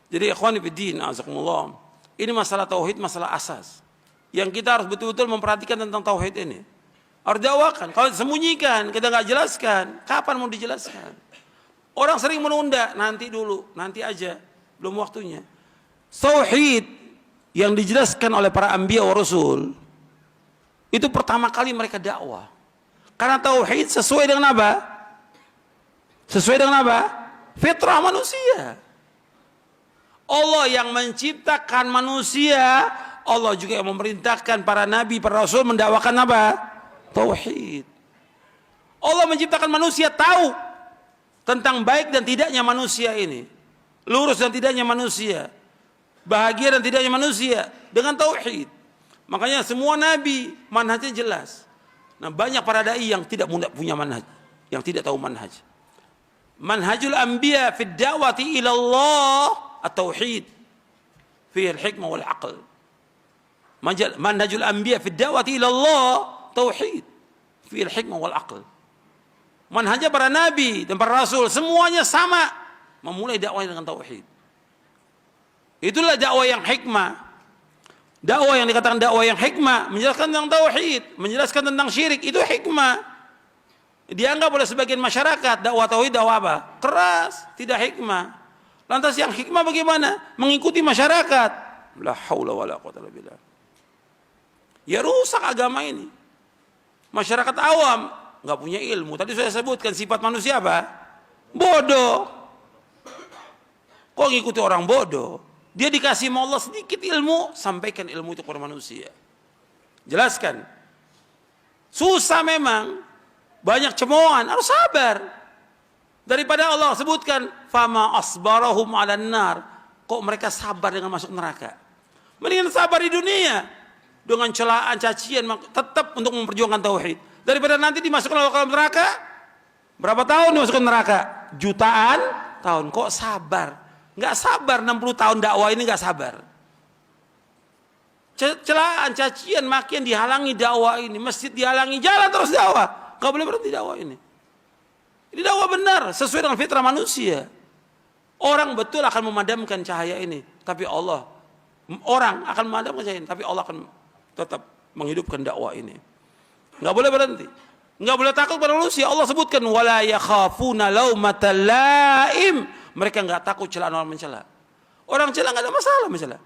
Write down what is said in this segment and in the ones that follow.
Jadi ikhwani fiddin, azakumullah, ini masalah tauhid, masalah asas yang kita harus betul-betul memperhatikan tentang tauhid ini. Harus dakwakan. Kalau disembunyikan, kita nggak jelaskan, kapan mau dijelaskan? Orang sering menunda, nanti dulu, nanti aja, belum waktunya. Tauhid yang dijelaskan oleh para anbiya wa rasul itu pertama kali mereka dakwah. Karena tauhid sesuai dengan apa? Sesuai dengan apa? Fitrah manusia. Allah yang menciptakan manusia, Allah juga yang memerintahkan para nabi, para rasul mendakwakan apa? Tauhid. Allah menciptakan manusia tahu tentang baik dan tidaknya manusia ini, lurus dan tidaknya manusia, bahagia dan tidaknya manusia dengan tauhid. Makanya semua nabi manhajnya jelas. Nah, banyak para dai yang tidak punya manhaj, yang tidak tahu manhaj. Manhajul anbiya fi da'wati ila Allah at-tauhid fi al-hikmah wal aql. Manhajul anbiya fi da'wati ila Allah tauhid fi al-hikmah wal aql. Manhajnya para nabi dan para rasul semuanya sama, memulai dakwah dengan tauhid. Itulah dakwah yang hikmah. Dakwah yang dikatakan dakwah yang hikmah, menjelaskan tentang tauhid, menjelaskan tentang syirik, itu hikmah. Dianggap oleh sebagian masyarakat dakwah tauhid dakwah apa? Keras, tidak hikmah. Lantas yang hikmah bagaimana? Mengikuti masyarakat. La haula wala quwwata illa billah. Ya rusak agama ini. Masyarakat awam nggak punya ilmu. Tadi saya sebutkan sifat manusia apa? Bodoh. Kok ngikuti orang bodoh? Dia dikasih sama Allah sedikit ilmu, sampaikan ilmu itu kepada manusia. Jelaskan. Susah memang. Banyak cemoohan, harus sabar. Daripada Allah sebutkan, fama asbarahum 'alan nar. Kok mereka sabar dengan masuk neraka? Mendingan sabar di dunia dengan celaan, cacian, tetap untuk memperjuangkan tauhid. Daripada nanti dimasukkan ke dalam neraka. Berapa tahun dimasukkan neraka? Jutaan tahun. Kok sabar? Nggak sabar 60 tahun dakwah ini nggak sabar. Celaan, cacian, makian dihalangi dakwah ini. Masjid dihalangi, jalan terus dakwah. Nggak boleh berhenti dakwah ini. Ini dakwah benar, sesuai dengan fitrah manusia. Orang betul akan memadamkan cahaya ini, tapi Allah, orang akan memadamkan cahaya ini, tapi Allah akan tetap menghidupkan dakwah ini. Nggak boleh berhenti, nggak boleh takut pada manusia. Allah sebutkan wala yakhafuna laumata laim. Mereka nggak takut celaan orang mencela. Orang celah nggak ada masalah mencela.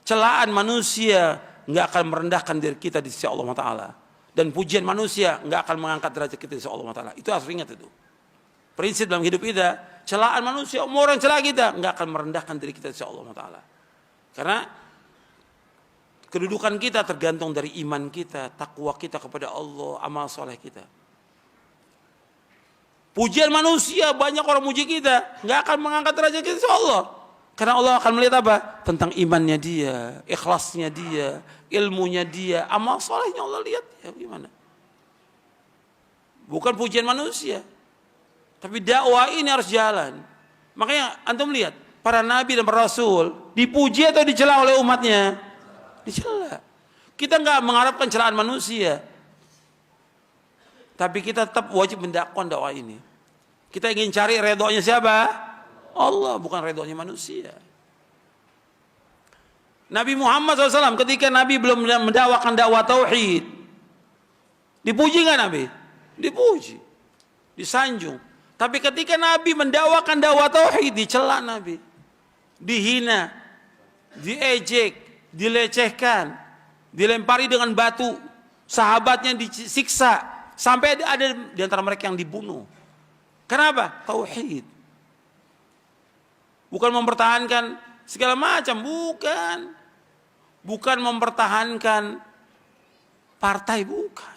Celaan manusia nggak akan merendahkan diri kita di sisi Allah Taala. Dan pujian manusia nggak akan mengangkat derajat kita di sisi Allah Taala. Itu harus ingat itu. Prinsip dalam hidup kita, celaan manusia, orang celah kita nggak akan merendahkan diri kita di sisi Allah Taala. Karena kedudukan kita tergantung dari iman kita, takwa kita kepada Allah, amal soleh kita. Pujian manusia, banyak orang muji kita, nggak akan mengangkat derajat kita di sisi Allah. Karena Allah akan melihat apa? Tentang imannya dia, ikhlasnya dia, ilmunya dia, amal solehnya Allah lihat ya gimana. Bukan pujian manusia. Tapi dakwah ini harus jalan. Makanya antum lihat, para nabi dan para rasul dipuji atau dicela oleh umatnya? Dicela. Kita nggak mengharapkan celaan manusia. Tapi kita tetap wajib mendakwakan dakwah ini. Kita ingin cari redhonya siapa? Allah, bukan redhonya manusia. Nabi Muhammad SAW ketika Nabi belum mendakwakan dakwah tauhid, dipuji nggak Nabi? Dipuji, disanjung. Tapi ketika Nabi mendakwakan dakwah tauhid, dicela Nabi, dihina, diejek, dilecehkan, dilempari dengan batu, sahabatnya disiksa, sampai ada di antara mereka yang dibunuh. Kenapa? Tauhid. Bukan mempertahankan segala macam, bukan. Bukan mempertahankan partai, bukan.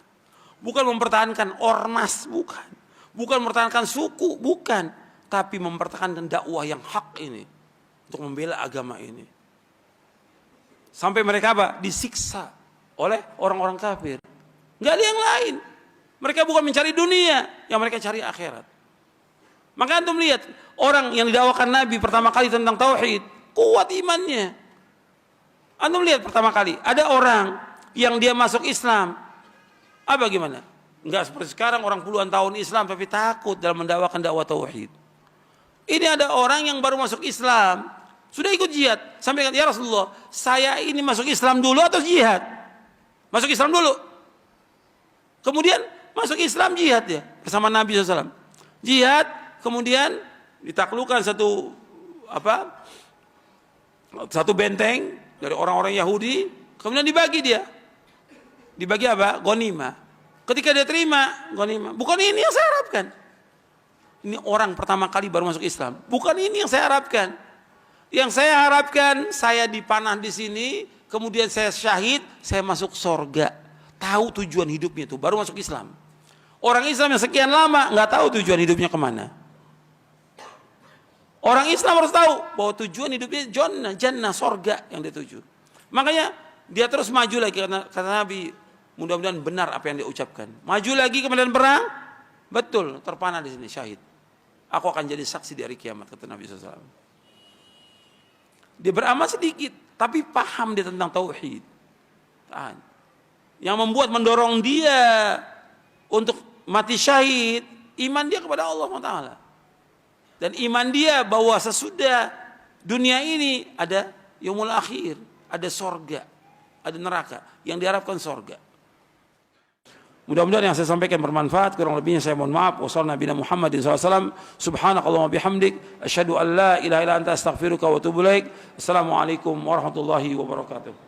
Bukan mempertahankan ormas, bukan. Bukan mempertahankan suku, bukan. Tapi mempertahankan dakwah yang hak ini. Untuk membela agama ini. Sampai mereka apa? Disiksa oleh orang-orang kafir. Nggak ada yang lain. Mereka bukan mencari dunia, yang mereka cari akhirat. Maka antum lihat, orang yang didakwakan Nabi pertama kali tentang tauhid, kuat imannya. Antum lihat pertama kali, ada orang yang dia masuk Islam, apa gimana? Enggak seperti sekarang orang puluhan tahun Islam tapi takut dalam mendakwakan dakwah tauhid. Ini ada orang yang baru masuk Islam, Sudah ikut jihad. Sampaikan, ya Rasulullah, saya ini masuk Islam dulu atau jihad? Masuk Islam dulu. Kemudian masuk Islam, jihad ya bersama Nabi SAW. Jihad, kemudian ditaklukkan satu benteng dari orang-orang Yahudi, kemudian dibagi dia. Dibagi apa? Ghanimah. Ketika dia terima ghanimah, bukan ini yang saya harapkan. Ini orang pertama kali baru masuk Islam. Bukan ini yang saya harapkan. Yang saya harapkan, saya dipanah di sini, kemudian saya syahid, saya masuk surga. Tahu tujuan hidupnya itu, baru masuk Islam. Orang Islam yang sekian lama nggak tahu tujuan hidupnya kemana. Orang Islam harus tahu bahwa tujuan hidupnya jannah, surga yang dia tuju. Makanya dia terus maju lagi, kata Nabi, mudah-mudahan benar apa yang dia ucapkan. Maju lagi ke medan perang, betul, terpanah di sini, syahid. Aku akan jadi saksi di hari kiamat, kata Nabi SAW. Dia beramal sedikit, tapi paham dia tentang tauhid. Yang mendorong dia untuk mati syahid, iman dia kepada Allah Taala. Dan iman dia bahwa sesudah dunia ini ada yaumul akhir, ada sorga, ada neraka. Yang diharapkan sorga. Mudah-mudahan yang saya sampaikan bermanfaat. Kurang lebihnya saya mohon maaf. Wassalamualaikum Muhammadin SAW. Subhanakallahumma bihamdik. Asyhadu an la ilaha illa anta astaghfiruka wa atubu ilaik. Assalamualaikum warahmatullahi wabarakatuh.